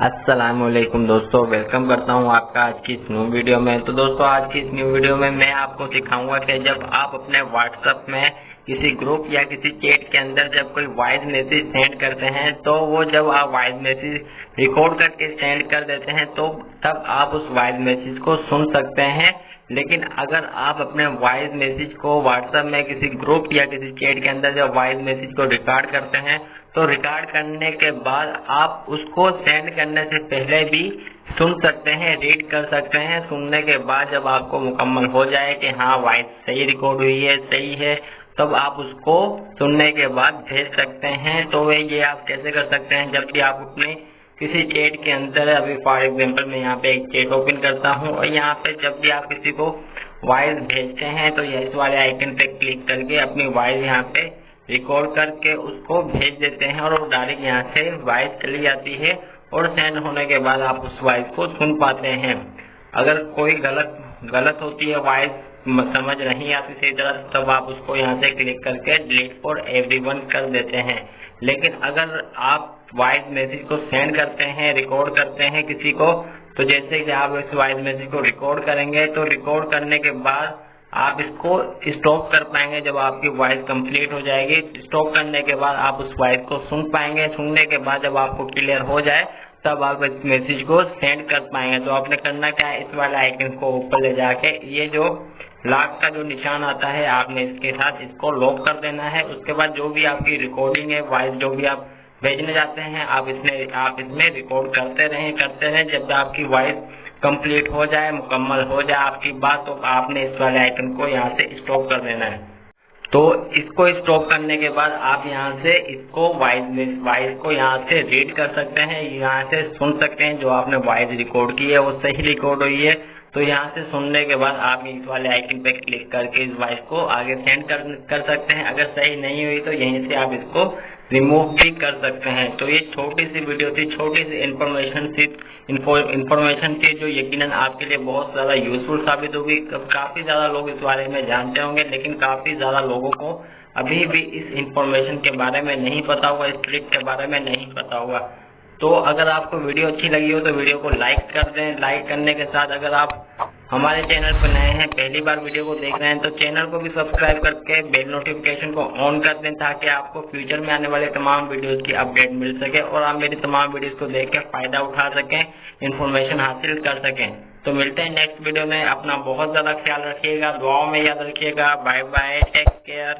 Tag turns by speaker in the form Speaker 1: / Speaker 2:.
Speaker 1: अस्सलामुअलैकुम दोस्तों, वेलकम करता हूं आपका आज की इस न्यू वीडियो में। तो दोस्तों, आज की इस न्यू वीडियो में मैं आपको सिखाऊंगा कि जब आप अपने व्हाट्सएप में किसी ग्रुप या किसी चैट के अंदर जब कोई वॉइस मैसेज सेंड करते हैं, तो वो जब आप वॉइस मैसेज रिकॉर्ड करके सेंड कर देते हैं तो तब आप उस वॉइस मैसेज को सुन सकते हैं। लेकिन अगर आप अपने वॉइस मैसेज को व्हाट्सएप में किसी ग्रुप या किसी चैट के अंदर जब वॉइस मैसेज को रिकॉर्ड करते हैं तो रिकॉर्ड करने के बाद आप उसको सेंड करने से पहले भी सुन सकते हैं, रीड कर सकते हैं। सुनने के बाद जब आपको मुकम्मल हो जाए कि हाँ वॉइस सही रिकॉर्ड हुई है, सही है, तब आप उसको सुनने के बाद भेज सकते हैं। तो वे ये आप कैसे कर सकते हैं, जब भी आप अपने किसी चैट के अंदर, अभी फॉर एग्जाम्पल मैं यहाँ पे एक चैट ओपन करता हूँ और यहाँ पे जब भी आप किसी को वॉइस भेजते हैं तो इस वाले आइकन पे क्लिक करके अपनी वॉइस यहाँ पे रिकॉर्ड करके उसको भेज देते हैं और वो डायरेक्ट यहाँ से वॉइस चली जाती है और सेंड होने के बाद आप उस वॉइस को सुन पाते हैं। अगर कोई गलत होती है, वॉइस समझ नहीं आती सही तरह, तब आप उसको यहाँ से क्लिक करके डिलीट फॉर एवरीवन कर देते हैं। लेकिन अगर आप वॉइस मैसेज को सेंड करते हैं, रिकॉर्ड करते हैं किसी को, तो जैसे कि आप इस वॉइस मैसेज को रिकॉर्ड करेंगे तो रिकॉर्ड करने के बाद आप इसको स्टॉप कर पाएंगे। जब आपकी वॉइस कंप्लीट हो जाएगी, स्टॉप करने के बाद आप उस वॉइस को सुन पाएंगे। सुनने के बाद जब आपको क्लियर हो जाए तब आप इस मैसेज को सेंड कर पाएंगे। तो आपने करना क्या है, इस वाले आइकन को ऊपर ले जाके ये जो लॉक का जो निशान आता है, आपने इसके साथ इसको लॉक कर देना है। उसके बाद जो भी आपकी रिकॉर्डिंग है, वॉइस जो भी आप भेजने जाते हैं, आप इसमें रिकॉर्ड करते रहें। जब आपकी वॉइस कंप्लीट हो जाए, मुकम्मल हो जाए आपकी बात, तो आपने इस वाले आइकन को यहाँ से स्टॉप कर देना है। तो इसको स्टॉप करने के बाद आप यहाँ से इसको वॉइस को यहाँ से रीड कर सकते हैं, यहाँ से सुन सकते हैं। जो आपने वॉइस रिकॉर्ड की है वो सही रिकॉर्ड हुई है, तो यहाँ से सुनने के बाद आप इस वाले आइकन पे क्लिक करके इस वॉइस को आगे सेंड कर सकते हैं। अगर सही नहीं हुई तो यहीं से आप इसको रिमूव भी कर सकते हैं। तो ये छोटी सी वीडियो थी, छोटी सी इंफॉर्मेशन थी जो यकीनन आपके लिए बहुत ज़्यादा यूजफुल साबित होगी। काफ़ी ज़्यादा लोग इस बारे में जानते होंगे, लेकिन काफ़ी ज़्यादा लोगों को अभी भी इस इंफॉर्मेशन के बारे में नहीं पता होगा, इस ट्रिक के बारे में नहीं पता होगा। तो अगर आपको वीडियो अच्छी लगी हो तो वीडियो को लाइक कर दें। लाइक करने के साथ अगर आप हमारे चैनल पर नए हैं, पहली बार वीडियो को देख रहे हैं, तो चैनल को भी सब्सक्राइब करके बेल नोटिफिकेशन को ऑन कर दें, ताकि आपको फ्यूचर में आने वाले तमाम वीडियोस की अपडेट मिल सके और आप मेरी तमाम वीडियोस को देख कर फायदा उठा सकें, इन्फॉर्मेशन हासिल कर सकें। तो मिलते हैं नेक्स्ट वीडियो में। अपना बहुत ज़्यादा ख्याल रखिएगा, दुआओं में याद रखिएगा। Bye bye, take care.